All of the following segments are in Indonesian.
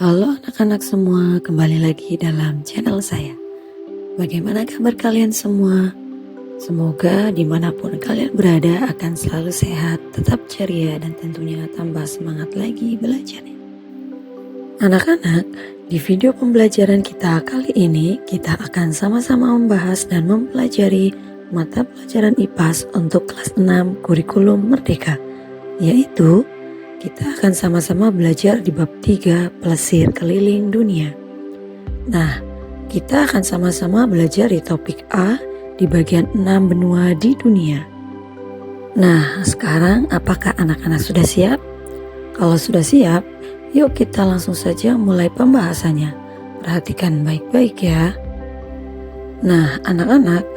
Halo anak-anak semua, kembali lagi dalam channel saya. Bagaimana kabar kalian semua? Semoga dimanapun kalian berada akan selalu sehat, tetap ceria, dan tentunya tambah semangat lagi belajarnya. Anak-anak, di video pembelajaran kita kali ini, kita akan sama-sama membahas dan mempelajari mata pelajaran IPAS untuk kelas 6 kurikulum Merdeka, yaitu kita akan sama-sama belajar di bab 3 Plesir Keliling Dunia. Nah, kita akan sama-sama belajar di topik A di bagian 6 benua di dunia. Nah, sekarang apakah anak-anak sudah siap? Kalau sudah siap, yuk kita langsung saja mulai pembahasannya. Perhatikan baik-baik ya. Nah, anak-anak,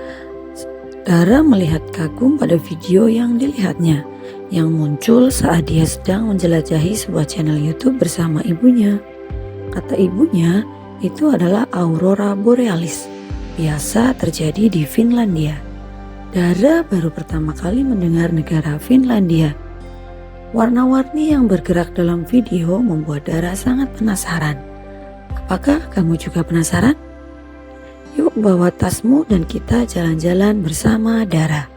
Dara melihat kagum pada video yang dilihatnya yang muncul saat dia sedang menjelajahi sebuah channel YouTube bersama ibunya. Kata ibunya, itu adalah aurora borealis, biasa terjadi di Finlandia. Dara baru pertama kali mendengar negara Finlandia. Warna-warni yang bergerak dalam video membuat Dara sangat penasaran. Apakah kamu juga penasaran? Yuk bawa tasmu dan kita jalan-jalan bersama Dara.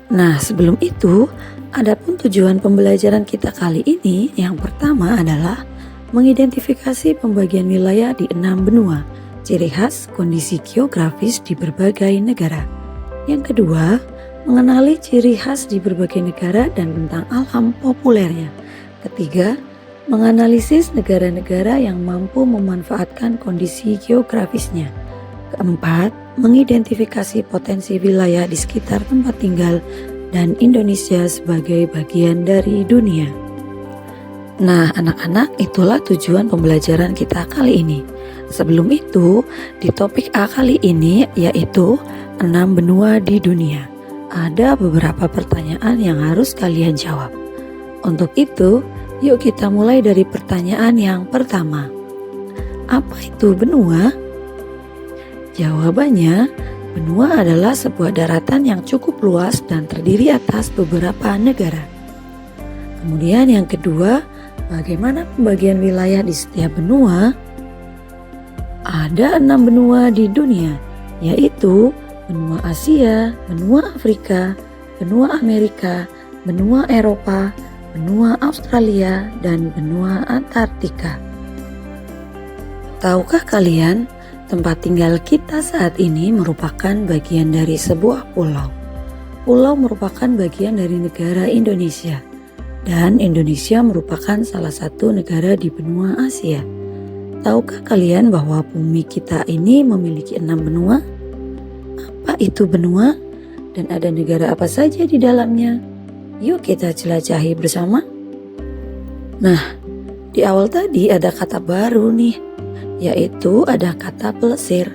Nah, sebelum itu, adapun tujuan pembelajaran kita kali ini yang pertama adalah mengidentifikasi pembagian wilayah di 6 benua, ciri khas kondisi geografis di berbagai negara. Yang kedua, mengenali ciri khas di berbagai negara dan bentang alam populernya. Ketiga, menganalisis negara-negara yang mampu memanfaatkan kondisi geografisnya. Keempat, mengidentifikasi potensi wilayah di sekitar tempat tinggal dan Indonesia sebagai bagian dari dunia. Nah, anak-anak, itulah tujuan pembelajaran kita kali ini. Sebelum itu, di topik A kali ini yaitu 6 benua di dunia. Ada beberapa pertanyaan yang harus kalian jawab. Untuk itu, yuk kita mulai dari pertanyaan yang pertama. Apa itu benua? Jawabannya, benua adalah sebuah daratan yang cukup luas dan terdiri atas beberapa negara. Kemudian yang kedua, bagaimana pembagian wilayah di setiap benua? Ada 6 benua di dunia, yaitu benua Asia, benua Afrika, benua Amerika, benua Eropa, benua Australia, dan benua Antartika. Tahukah kalian, tempat tinggal kita saat ini merupakan bagian dari sebuah pulau. Pulau merupakan bagian dari negara Indonesia, dan Indonesia merupakan salah satu negara di benua Asia. Tahukah kalian bahwa bumi kita ini memiliki 6 benua? Apa itu benua? Dan ada negara apa saja di dalamnya? Yuk kita jelajahi bersama. Nah, di awal tadi ada kata baru nih, yaitu ada kata plesir.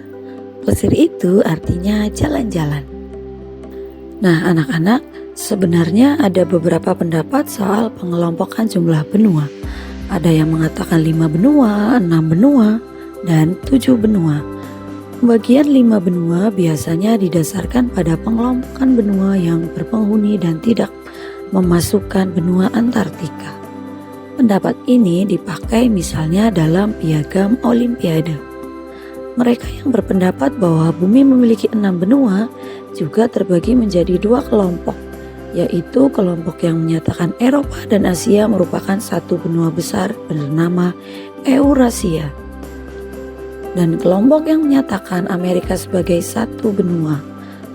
Plesir itu artinya jalan-jalan. Nah, anak-anak, sebenarnya ada beberapa pendapat soal pengelompokan jumlah benua. Ada yang mengatakan 5 benua, 6 benua, dan 7 benua. Pembagian 5 benua biasanya didasarkan pada pengelompokan benua yang berpenghuni dan tidak memasukkan benua Antartika. Pendapat ini dipakai misalnya dalam piagam Olimpiade. Mereka yang berpendapat bahwa bumi memiliki 6 benua juga terbagi menjadi 2 kelompok, yaitu kelompok yang menyatakan Eropa dan Asia merupakan satu benua besar bernama Eurasia, dan kelompok yang menyatakan Amerika sebagai satu benua.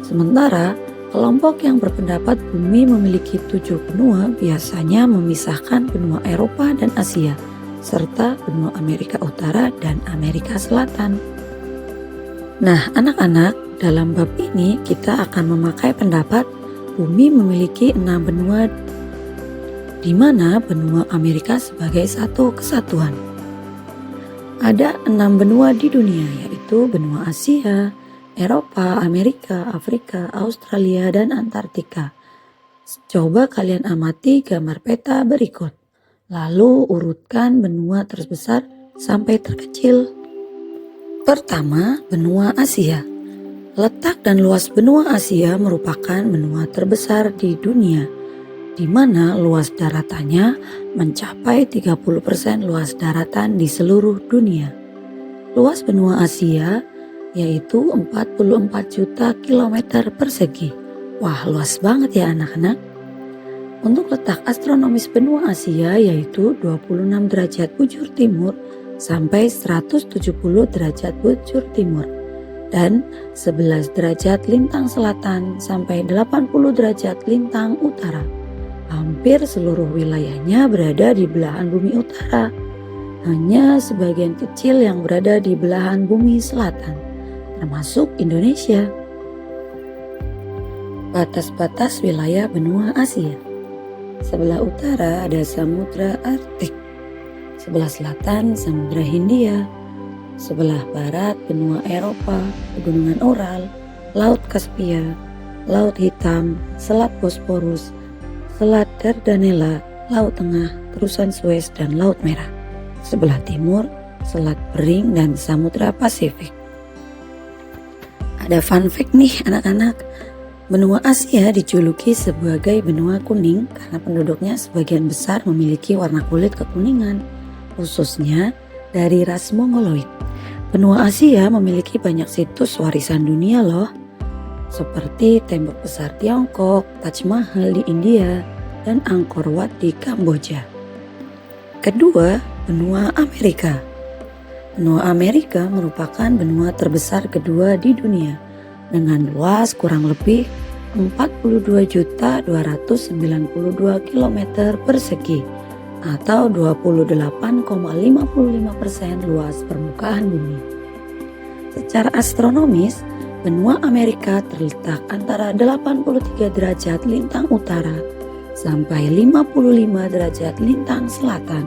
Sementara kelompok yang berpendapat bumi memiliki 7 benua biasanya memisahkan benua Eropa dan Asia, serta benua Amerika Utara dan Amerika Selatan. Nah, anak-anak, dalam bab ini kita akan memakai pendapat bumi memiliki 6 benua, di mana benua Amerika sebagai satu kesatuan. Ada 6 benua di dunia, yaitu benua Asia, Eropa, Amerika, Afrika, Australia, dan Antartika. Coba kalian amati gambar peta berikut, lalu urutkan benua terbesar sampai terkecil. Pertama, benua Asia. Letak dan luas benua Asia merupakan benua terbesar di dunia. di mana luas daratannya mencapai 30% luas daratan di seluruh dunia. Luas benua Asia yaitu 44 juta kilometer persegi. Wah, luas banget ya anak-anak. Untuk letak astronomis benua Asia yaitu 26 derajat bujur timur sampai 170 derajat bujur timur dan 11 derajat lintang selatan sampai 80 derajat lintang utara. Hampir seluruh wilayahnya berada di belahan bumi utara. Hanya sebagian kecil yang berada di belahan bumi selatan, termasuk Indonesia. Batas-batas wilayah benua Asia. Sebelah utara ada Samudra Arktik, sebelah selatan Samudra Hindia, sebelah barat benua Eropa, Pegunungan Ural, Laut Kaspia, Laut Hitam, Selat Bosporus, Selat Dardanella, Laut Tengah, Terusan Suez, dan Laut Merah. Sebelah timur, Selat Bering dan Samudra Pasifik. Ada fun fact nih anak-anak. Benua Asia dijuluki sebagai benua kuning karena penduduknya sebagian besar memiliki warna kulit kekuningan, khususnya dari ras Mongoloid. Benua Asia memiliki banyak situs warisan dunia loh, seperti Tembok Besar Tiongkok, Taj Mahal di India, dan Angkor Wat di Kamboja. Kedua, benua Amerika. Benua Amerika merupakan benua terbesar kedua di dunia dengan luas kurang lebih 42.292 km persegi atau 28,55% luas permukaan bumi. Secara astronomis, benua Amerika terletak antara 83 derajat lintang utara sampai 55 derajat lintang selatan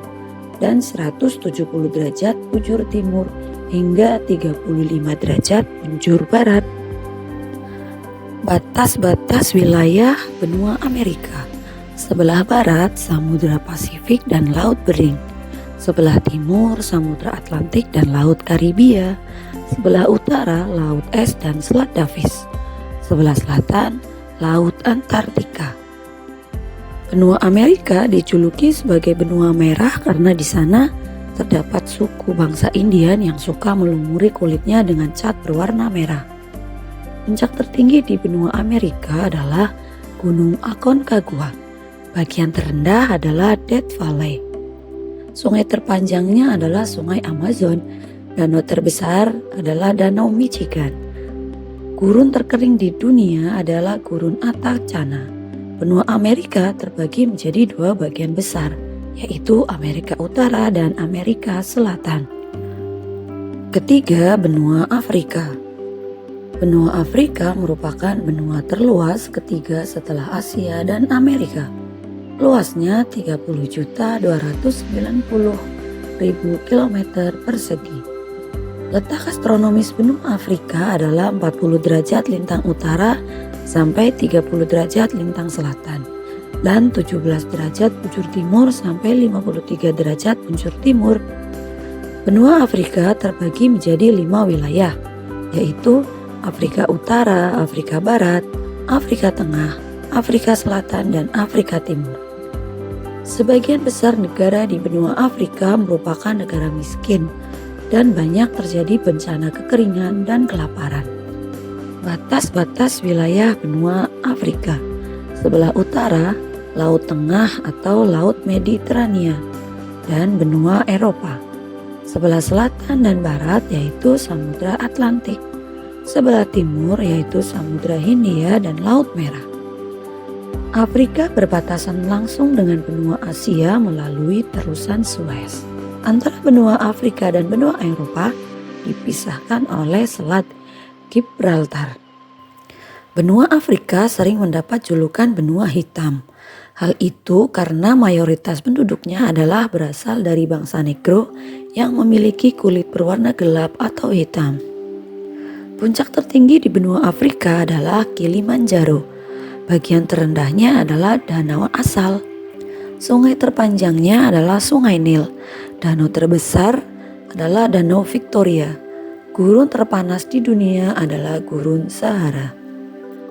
dan 170 derajat bujur timur hingga 35 derajat bujur barat. Batas-batas wilayah benua Amerika. Sebelah barat Samudra Pasifik dan Laut Bering. Sebelah timur Samudra Atlantik dan Laut Karibia. Sebelah utara Laut Es dan Selat Davis. Sebelah selatan Laut Antartika. Benua Amerika dijuluki sebagai benua merah karena di sana terdapat suku bangsa Indian yang suka melumuri kulitnya dengan cat berwarna merah. Puncak tertinggi di benua Amerika adalah Gunung Aconcagua. Bagian terendah adalah Death Valley. Sungai terpanjangnya adalah Sungai Amazon. Danau terbesar adalah Danau Michigan. Gurun terkering di dunia adalah Gurun Atacama. Benua Amerika terbagi menjadi dua bagian besar, yaitu Amerika Utara dan Amerika Selatan. Ketiga, benua Afrika. Benua Afrika merupakan benua terluas ketiga setelah Asia dan Amerika. Luasnya 30.290.000 km persegi. Letak astronomis benua Afrika adalah 40 derajat lintang utara sampai 30 derajat lintang selatan dan 17 derajat bujur timur sampai 53 derajat bujur timur. Benua Afrika terbagi menjadi 5 wilayah, yaitu Afrika Utara, Afrika Barat, Afrika Tengah, Afrika Selatan, dan Afrika Timur. Sebagian besar negara di benua Afrika merupakan negara miskin dan banyak terjadi bencana kekeringan dan kelaparan. Batas-batas wilayah benua Afrika. Sebelah utara, Laut Tengah atau Laut Mediterania, dan benua Eropa. Sebelah selatan dan barat yaitu Samudra Atlantik. Sebelah timur yaitu Samudra Hindia dan Laut Merah. Afrika berbatasan langsung dengan benua Asia melalui Terusan Suez. Antara benua Afrika dan benua Eropa dipisahkan oleh Selat Gibraltar. Benua Afrika sering mendapat julukan benua hitam. Hal itu karena mayoritas penduduknya adalah berasal dari bangsa Negro yang memiliki kulit berwarna gelap atau hitam. Puncak tertinggi di benua Afrika adalah Kilimanjaro. Bagian terendahnya adalah Danau Asal. Sungai terpanjangnya adalah Sungai Nil. Danau terbesar adalah Danau Victoria. Gurun terpanas di dunia adalah Gurun Sahara.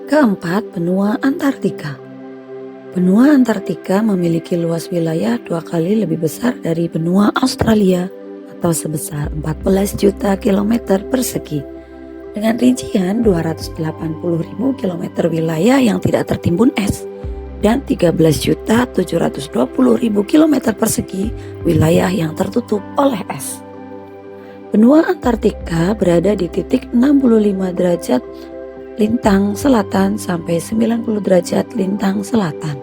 Keempat, benua Antartika. Benua Antartika memiliki luas wilayah 2 kali lebih besar dari benua Australia atau sebesar 14 juta kilometer persegi, dengan rincian 280.000 kilometer wilayah yang tidak tertimbun es dan 13.720.000 kilometer persegi wilayah yang tertutup oleh es. Benua Antartika berada di titik 65 derajat lintang selatan sampai 90 derajat lintang selatan.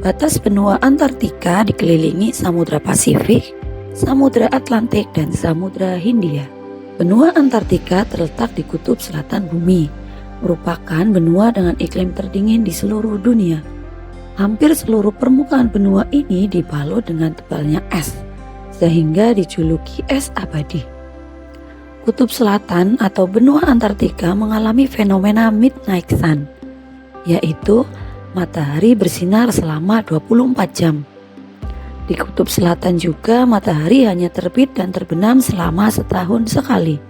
Batas benua Antartika dikelilingi Samudra Pasifik, Samudra Atlantik, dan Samudra Hindia. Benua Antartika terletak di kutub selatan bumi, merupakan benua dengan iklim terdingin di seluruh dunia. Hampir seluruh permukaan benua ini dibalut dengan tebalnya es, sehingga dijuluki es abadi. Kutub Selatan atau benua Antartika mengalami fenomena midnight sun, yaitu matahari bersinar selama 24 jam. Di kutub selatan juga matahari hanya terbit dan terbenam selama setahun sekali.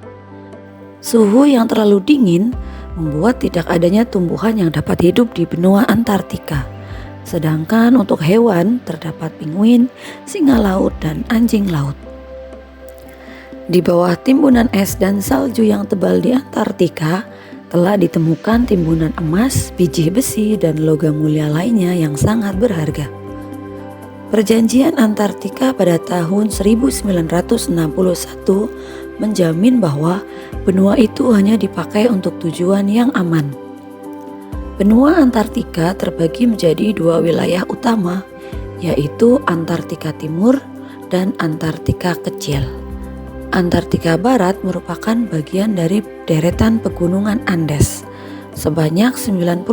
Suhu yang terlalu dingin membuat tidak adanya tumbuhan yang dapat hidup di benua Antartika. Sedangkan untuk hewan terdapat penguin, singa laut, dan anjing laut. Di bawah timbunan es dan salju yang tebal di Antartika, telah ditemukan timbunan emas, biji besi, dan logam mulia lainnya yang sangat berharga. Perjanjian Antartika pada tahun 1961 menjamin bahwa benua itu hanya dipakai untuk tujuan yang aman. Benua Antartika terbagi menjadi dua wilayah utama, yaitu Antartika Timur dan Antartika Kecil. Antartika Barat merupakan bagian dari deretan pegunungan Andes. Sebanyak 99%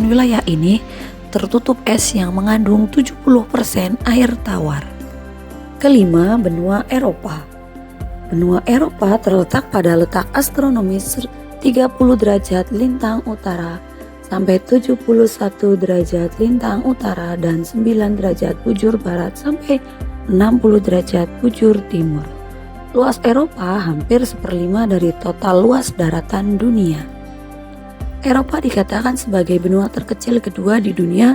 wilayah ini tertutup es yang mengandung 70% air tawar. Kelima, benua Eropa. Benua Eropa terletak pada letak astronomis 30 derajat lintang utara sampai 71 derajat lintang utara dan 9 derajat bujur barat sampai 60 derajat bujur timur. Luas Eropa hampir 1/5 dari total luas daratan dunia. Eropa dikatakan sebagai benua terkecil kedua di dunia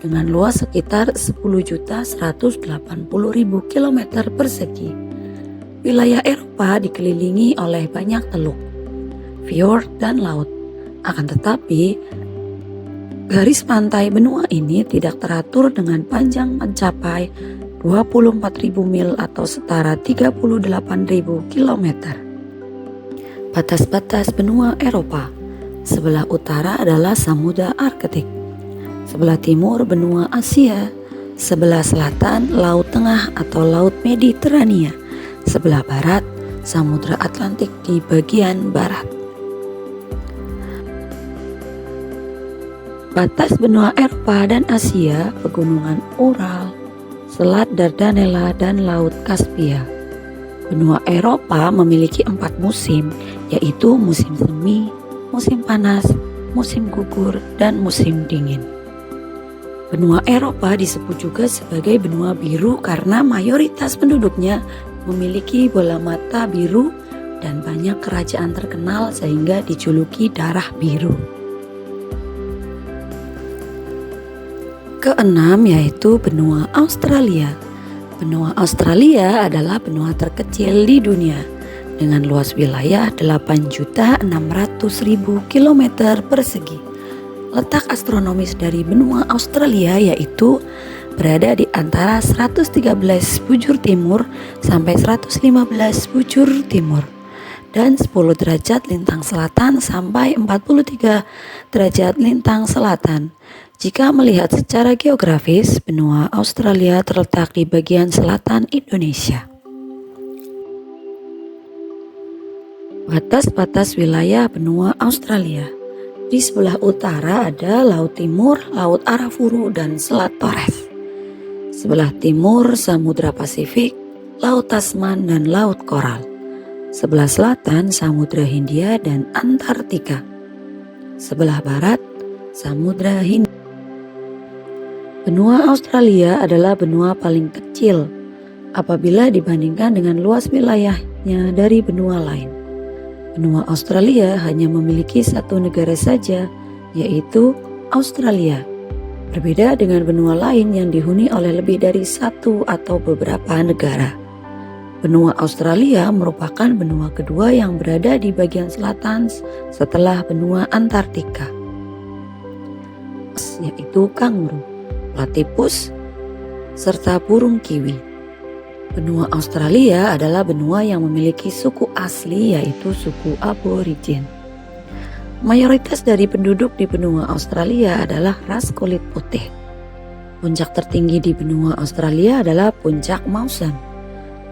dengan luas sekitar 10.180.000 km persegi. Wilayah Eropa dikelilingi oleh banyak teluk, fjord, dan laut. Akan tetapi, garis pantai benua ini tidak teratur dengan panjang mencapai 24.000 mil atau setara 38.000 km. Batas-batas benua Eropa. Sebelah utara adalah Samudra Arktik. Sebelah timur benua Asia. Sebelah selatan Laut Tengah atau Laut Mediterania. Sebelah barat Samudra Atlantik di bagian barat. Batas benua Eropa dan Asia, pegunungan Ural, Selat Dardanella, dan Laut Kaspia. Benua Eropa memiliki 4 musim, yaitu musim semi, musim panas, musim gugur, dan musim dingin. Benua Eropa disebut juga sebagai benua biru karena mayoritas penduduknya memiliki bola mata biru dan banyak kerajaan terkenal sehingga dijuluki darah biru. Keenam yaitu benua Australia. Benua Australia adalah benua terkecil di dunia dengan luas wilayah 8.600.000 km persegi. Letak astronomis dari benua Australia yaitu berada di antara 113 bujur timur sampai 115 bujur timur dan 10 derajat lintang selatan sampai 43 derajat lintang selatan. Jika melihat secara geografis, benua Australia terletak di bagian selatan Indonesia. Batas-batas wilayah benua Australia. Di sebelah utara ada Laut Timur, Laut Arafuru, dan Selat Torres. Sebelah timur Samudra Pasifik, Laut Tasman, dan Laut Koral. Sebelah selatan Samudra Hindia dan Antartika. Sebelah barat Samudra Hindia. Benua Australia adalah benua paling kecil apabila dibandingkan dengan luas wilayahnya dari benua lain. Benua Australia hanya memiliki satu negara saja, yaitu Australia. Berbeda dengan benua lain yang dihuni oleh lebih dari satu atau beberapa negara. Benua Australia merupakan benua kedua yang berada di bagian selatan setelah benua Antartika, yaitu kanguru, platypus, serta burung kiwi. Benua Australia adalah benua yang memiliki suku asli, yaitu suku Aborigin. Mayoritas dari penduduk di benua Australia adalah ras kulit putih. Puncak tertinggi di benua Australia adalah Puncak Mawson.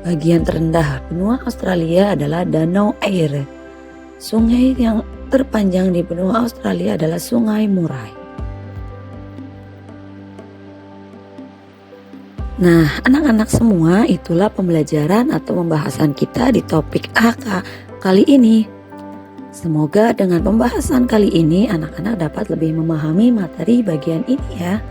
Bagian terendah benua Australia adalah Danau Eyre. Sungai yang terpanjang di benua Australia adalah Sungai Murray. Nah, anak-anak semua, itulah pembelajaran atau pembahasan kita di topik AK kali ini. Semoga dengan pembahasan kali ini anak-anak dapat lebih memahami materi bagian ini ya.